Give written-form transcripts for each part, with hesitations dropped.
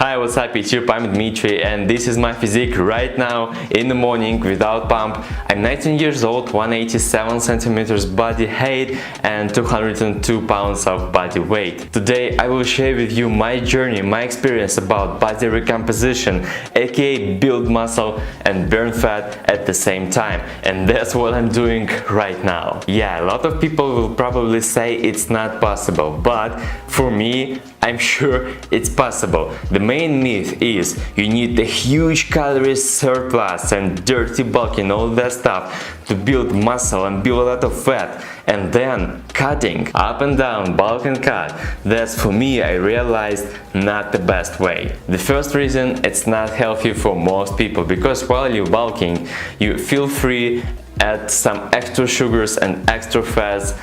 Hi, what's up YouTube? I'm Dmitry and this is my physique right now in the morning without pump. I'm 19 years old, 187 centimeters body height and 202 pounds of body weight. Today I will share with you my journey, my experience about body recomposition, aka build muscle and burn fat at the same time. And that's what I'm doing right now. Yeah, a lot of people will probably say it's not possible, but for me, I'm sure it's possible. The main myth is you need a huge calorie surplus and dirty bulk and all that stuff to build muscle and build a lot of fat, and then cutting up and down, bulk and cut. That's, for me, I realized, not the best way. The first reason, it's not healthy for most people, because while you're bulking, you feel free add some extra sugars and extra fats,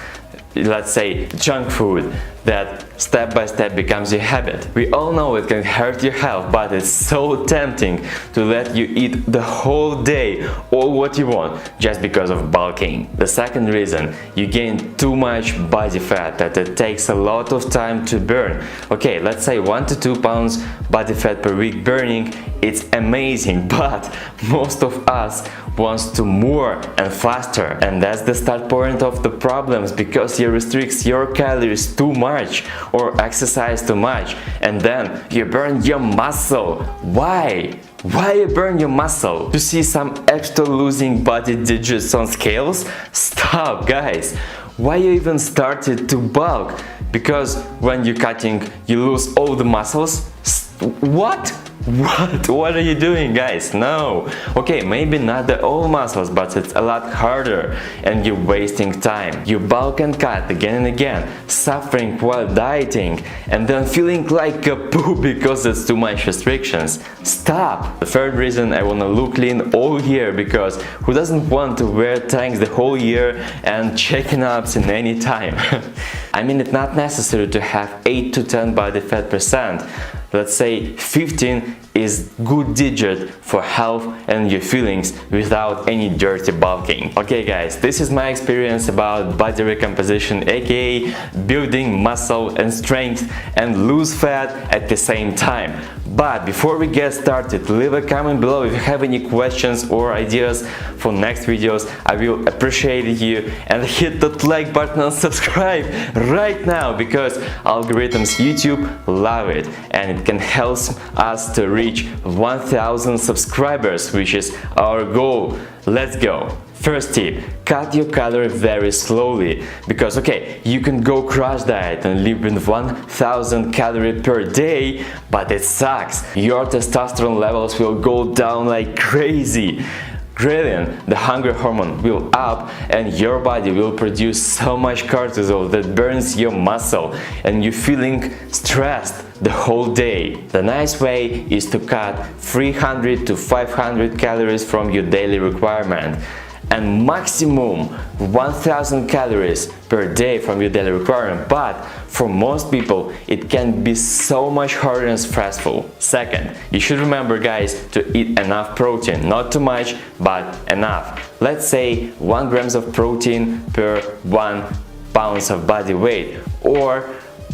let's say junk food, that step by step becomes your habit. We all know it can hurt your health, but it's so tempting to let you eat the whole day all what you want just because of bulking. The second reason, you gain too much body fat that it takes a lot of time to burn. Okay, let's say 1 to 2 pounds body fat per week burning, it's amazing, but most of us wants to more and faster, and that's the start point of the problems, because you restrict your calories too much or exercise too much, and then you burn your muscle. Why you burn your muscle? To see some extra losing body digits on scales? Stop, guys. Why you even started to bulk? Because when you're cutting you lose all the muscles? What are you doing, guys? No. Okay, maybe not the all muscles, but it's a lot harder and you're wasting time. You bulk and cut again and again, suffering while dieting and then feeling like a poo because it's too much restrictions. Stop. The third reason, I wanna look lean all year, because who doesn't want to wear tanks the whole year and checking ups in any time? I mean, it's not necessary to have 8 to 10 body fat percent. Let's say 15 is good digit for health and your feelings without any dirty bulking. Okay guys, this is my experience about body recomposition, aka building muscle and strength and lose fat at the same time. But before we get started, leave a comment below if you have any questions or ideas for next videos. I will appreciate you, and hit that like button and subscribe right now, because algorithms YouTube love it and it can help us to reach 1000 subscribers, which is our goal. Let's go. First tip, cut your calories very slowly, because okay, you can go crash diet and live with 1000 calories per day, but it sucks. Your testosterone levels will go down like crazy. Ghrelin, the hunger hormone, will up and your body will produce so much cortisol that burns your muscle and you're feeling stressed the whole day. The nice way is to cut 300 to 500 calories from your daily requirement and maximum 1000 calories per day from your daily requirement, but for most people it can be so much harder and stressful. Second, you should remember, guys, to eat enough protein, not too much but enough. Let's say 1 grams of protein per 1 pounds of body weight, or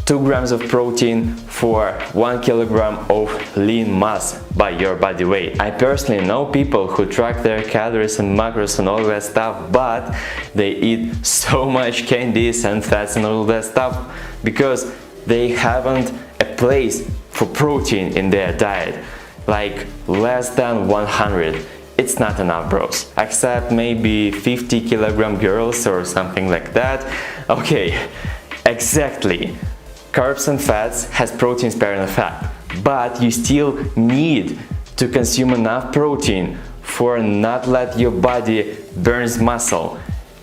2 grams of protein for 1 kilogram of lean mass by your body weight. I personally know people who track their calories and macros and all that stuff, but they eat so much candies and fats and all that stuff because they haven't a place for protein in their diet, like less than 100. It's not enough, bros. Except maybe 50 kilogram girls or something like that. Okay, exactly. Carbs and fats has protein sparing effect, but you still need to consume enough protein for not let your body burns muscle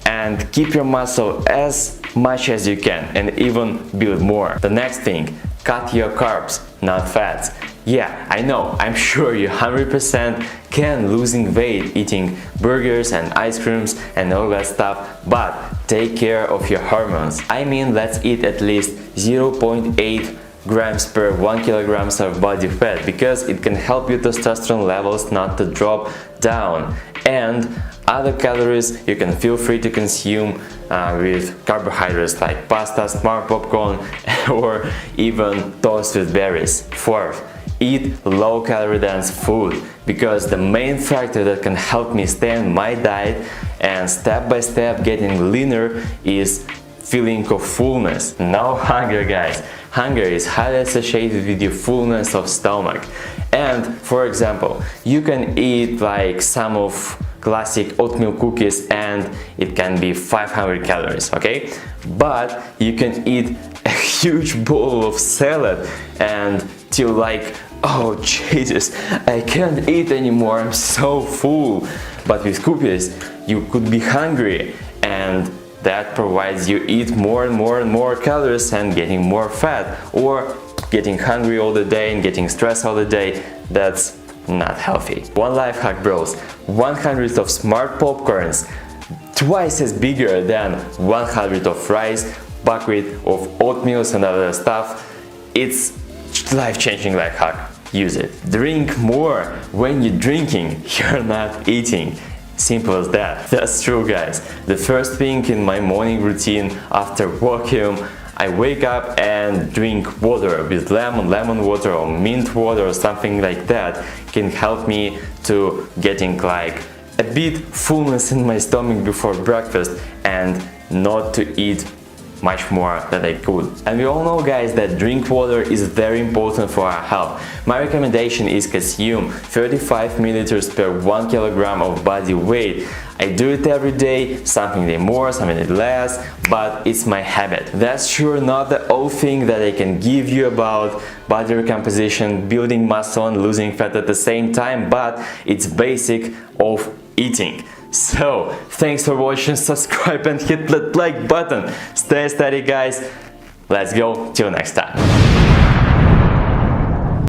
and keep your muscle as much as you can and even build more. The next thing, cut your carbs, not fats. Yeah, I know, I'm sure you 100% can losing weight eating burgers and ice creams and all that stuff, but take care of your hormones. I mean, let's eat at least 0.8 grams per 1 kilograms of body fat, because it can help your testosterone levels not to drop down. And other calories you can feel free to consume with carbohydrates like pasta, smart popcorn or even toast with berries. Fourth, eat low calorie dense food, because the main factor that can help me stay on my diet and step by step getting leaner is feeling of fullness. No hunger, guys. Hunger is highly associated with your fullness of stomach. And for example, you can eat like some of classic oatmeal cookies and it can be 500 calories, okay? But you can eat a huge bowl of salad and till like, oh Jesus, I can't eat anymore, I'm so full. But with cookies, you could be hungry, and that provides you eat more and more and more calories and getting more fat, or getting hungry all the day and getting stressed all the day. That's not healthy. One life hack, bros: 100 of smart popcorns, twice as bigger than 100 of rice, buckwheat, of oatmeals and other stuff. It's life-changing life hack. Use it. Drink more. When you're drinking, you're not eating. Simple as that. That's true, guys. The first thing in my morning routine after working, I wake up and drink water with lemon water or mint water or something like that. Can help me to getting like a bit fullness in my stomach before breakfast and not to eat much more than I could. And we all know, guys, that drink water is very important for our health. My recommendation is consume 35 milliliters per 1 kilogram of body weight. I do it every day, something day more, something day less, but it's my habit. That's sure not the old thing that I can give you about body recomposition, building muscle and losing fat at the same time, but it's basic of eating. So, thanks for watching, subscribe and hit that like button. Stay steady, guys. Let's go, till next time.